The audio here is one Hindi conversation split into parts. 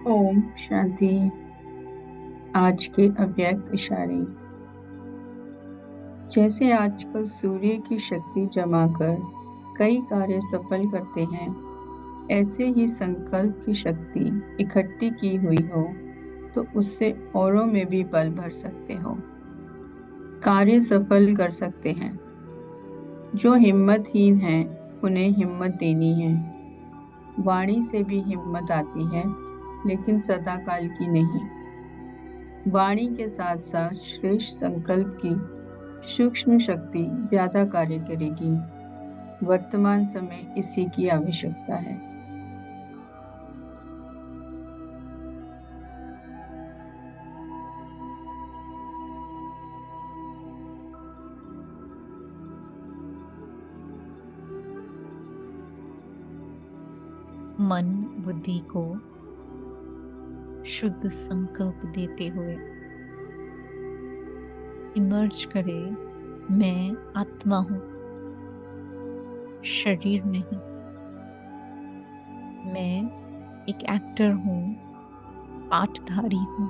ओम शांति। आज के अव्यक्त इशारे। जैसे आजकल सूर्य की शक्ति जमा कर कई कार्य सफल करते हैं, ऐसे ही संकल्प की शक्ति इकट्ठी की हुई हो तो उससे औरों में भी बल भर सकते हो, कार्य सफल कर सकते हैं। जो हिम्मतहीन हैं उन्हें हिम्मत देनी है। वाणी से भी हिम्मत आती है, लेकिन सदाकाल की नहीं। वाणी के साथ साथ श्रेष्ठ संकल्प की सूक्ष्म शक्ति ज्यादा कार्य करेगी। वर्तमान समय इसी की आवश्यकता है। मन बुद्धि को शुद्ध संकल्प देते हुए इमर्ज करे, मैं आत्मा हूँ, शरीर नहीं। मैं एक एक्टर हूँ, पाठधारी हूँ।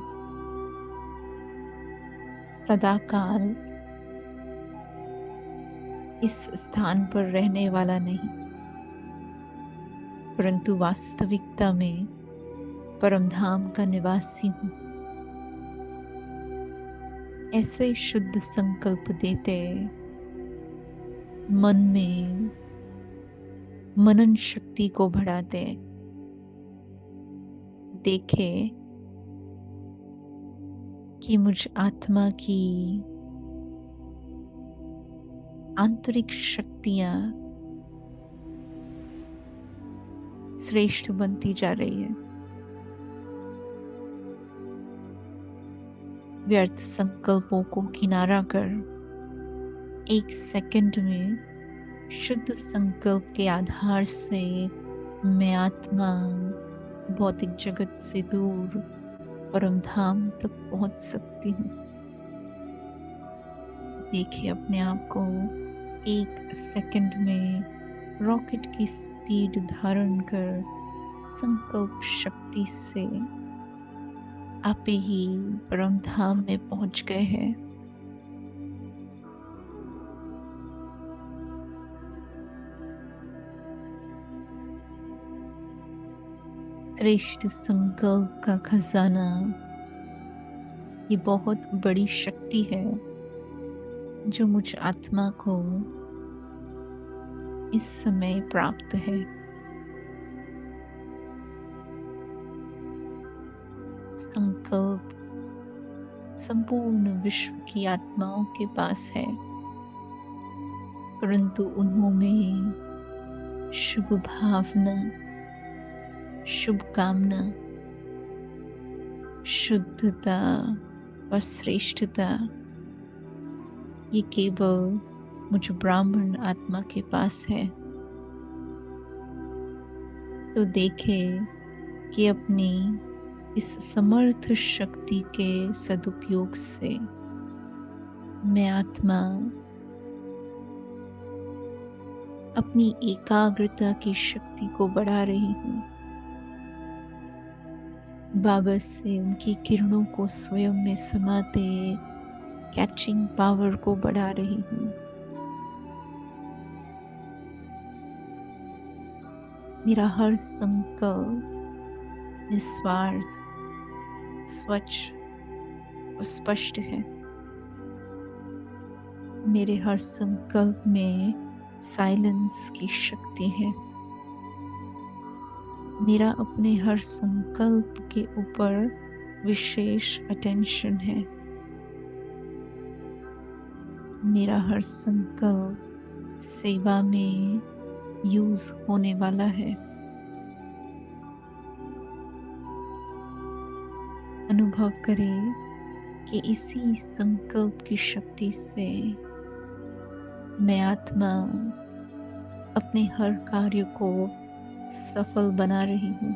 सदाकाल इस स्थान पर रहने वाला नहीं, परंतु वास्तविकता में परमधाम का निवासी हूँ। ऐसे शुद्ध संकल्प देते मन में मनन शक्ति को बढ़ाते, देखे कि मुझ आत्मा की आंतरिक शक्तियां श्रेष्ठ बनती जा रही है। व्यर्थ संकल्पों को किनारा कर एक सेकंड में शुद्ध संकल्प के आधार से मैं आत्मा भौतिक जगत से दूर परमधाम तक पहुंच सकती हूँ। देखिए अपने आप को एक सेकंड में रॉकेट की स्पीड धारण कर संकल्प शक्ति से आप ही परमधाम में पहुंच गए हैं। श्रेष्ठ संकल्प का खजाना ये बहुत बड़ी शक्ति है जो मुझ आत्मा को इस समय प्राप्त है। संकल्प संपूर्ण विश्व की आत्माओं के पास है, परंतु उन्होंने शुभ भावना, शुभ कामना, शुद्धता और श्रेष्ठता ये केवल मुझ ब्राह्मण आत्मा के पास है। तो देखे कि अपनी इस समर्थ शक्ति के सदुपयोग से मैं आत्मा अपनी एकाग्रता की शक्ति को बढ़ा रही हूँ। बाबा से उनकी किरणों को स्वयं में समाते कैचिंग पावर को बढ़ा रही हूँ। मेरा हर संकल्प निस्वार्थ, स्वच्छ और स्पष्ट है। मेरे हर संकल्प में साइलेंस की शक्ति है। मेरा अपने हर संकल्प के ऊपर विशेष अटेंशन है। मेरा हर संकल्प सेवा में यूज होने वाला है। अनुभव करें कि इसी संकल्प की शक्ति से मैं आत्मा अपने हर कार्य को सफल बना रही हूँ।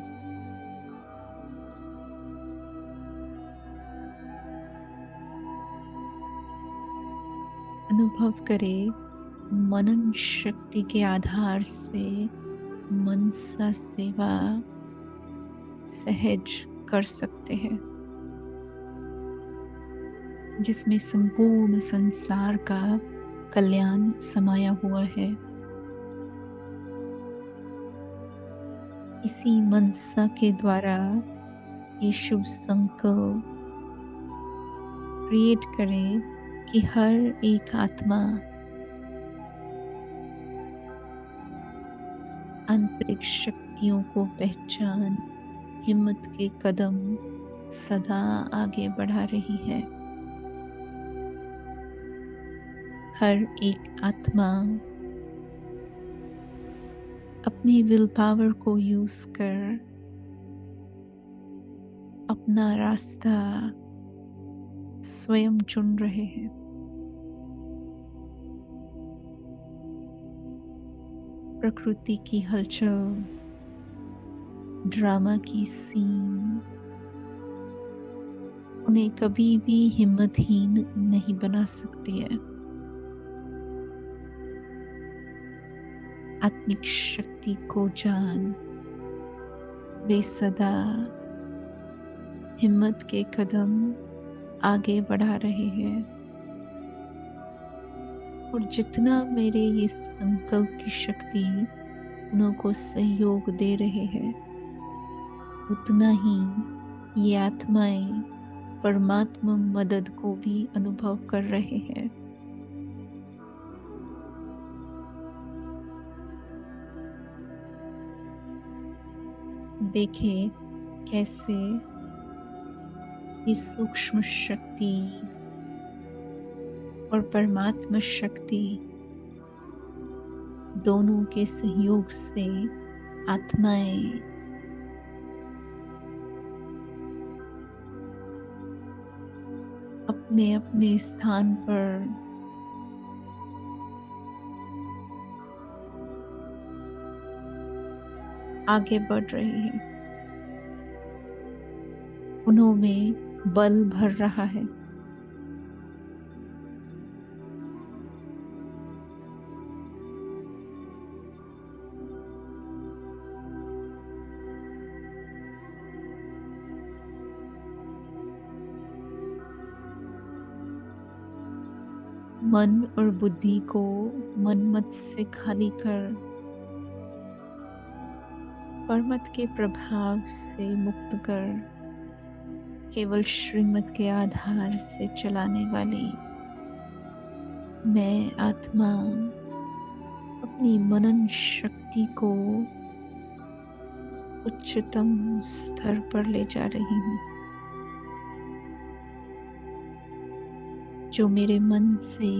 अनुभव करें मनन शक्ति के आधार से मनसा सेवा सहज कर सकते हैं, जिसमें संपूर्ण संसार का कल्याण समाया हुआ है। इसी मनसा के द्वारा ये शुभ संकल्प क्रिएट करें कि हर एक आत्मा आंतरिक शक्तियों को पहचान हिम्मत के कदम सदा आगे बढ़ा रही है। हर एक आत्मा अपनी विल पावर को यूज कर अपना रास्ता स्वयं चुन रहे हैं। प्रकृति की हलचल, ड्रामा की सीन उन्हें कभी भी हिम्मतहीन नहीं बना सकती है। आत्मिक शक्ति को जान वे सदा हिम्मत के कदम आगे बढ़ा रहे हैं, और जितना मेरे ये संकल्प की शक्ति उनको सहयोग दे रहे हैं, उतना ही ये आत्माएं परमात्मा मदद को भी अनुभव कर रहे हैं। देखें कैसे ये सूक्ष्म शक्ति और परमात्मा शक्ति दोनों के सहयोग से आत्माएं अपने अपने स्थान पर आगे बढ़ रही हैं। उनमें बल भर रहा है। मन और बुद्धि को मनमत से खाली कर परमत के प्रभाव से मुक्त कर केवल श्रीमत के आधार से चलाने वाली मैं आत्मा अपनी मनन शक्ति को उच्चतम स्तर पर ले जा रही हूँ। जो मेरे मन से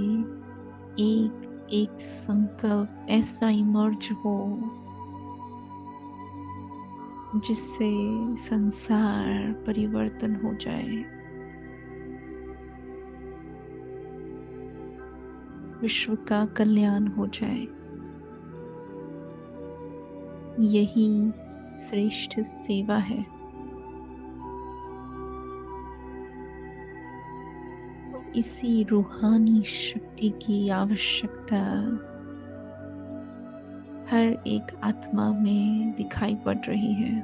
एक एक संकल्प ऐसा इमर्ज हो जिससे संसार परिवर्तन हो जाए, विश्व का कल्याण हो जाए। यही श्रेष्ठ सेवा है। इसी रूहानी शक्ति की आवश्यकता हर एक आत्मा में दिखाई पड़ रही है।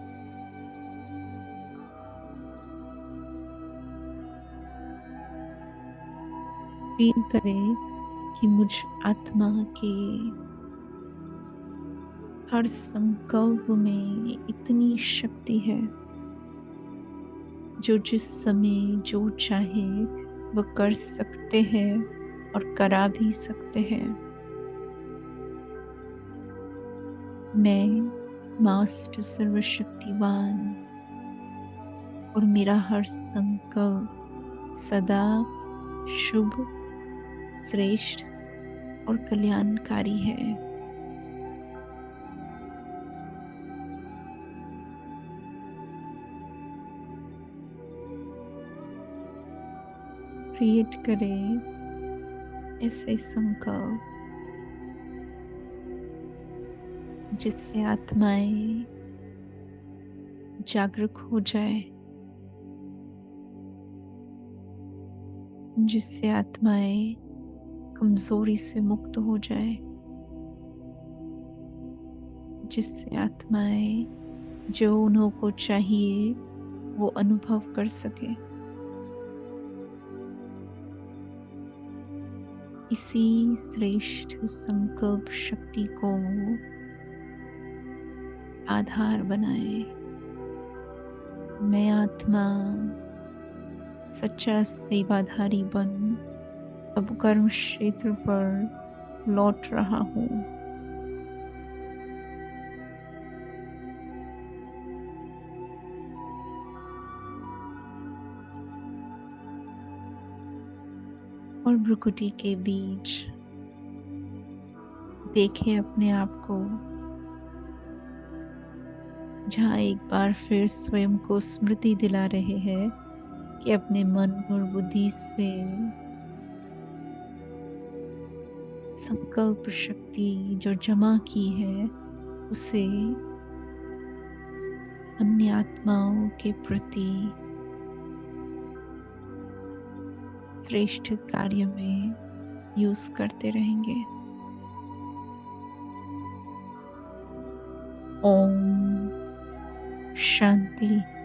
फील करें कि मुझ आत्मा के हर संकल्प में इतनी शक्ति है, जो जिस समय जो चाहे वह कर सकते हैं और करा भी सकते हैं। मैं मास्टर सर्वशक्तिवान और मेरा हर संकल्प सदा शुभ, श्रेष्ठ और कल्याणकारी है। क्रिएट करें ऐसे संकल्प जिससे आत्माएं जागरूक हो जाए, जिससे आत्माएं कमजोरी से मुक्त हो जाए, जिससे आत्माएं जो उन्हों को चाहिए वो अनुभव कर सके। इसी श्रेष्ठ संकल्प शक्ति को आधार बनाए। मैं आत्मा सच्चा सेवाधारी बन अब कर्म क्षेत्र पर लौट रहा हूँ। और भ्रुकुटी के बीच देखे अपने आप को, जहाँ एक बार फिर स्वयं को स्मृति दिला रहे हैं कि अपने मन और बुद्धि से संकल्प शक्ति जो जमा की है उसे अन्य आत्माओं के प्रति श्रेष्ठ कार्य में यूज करते रहेंगे। ओम शांति।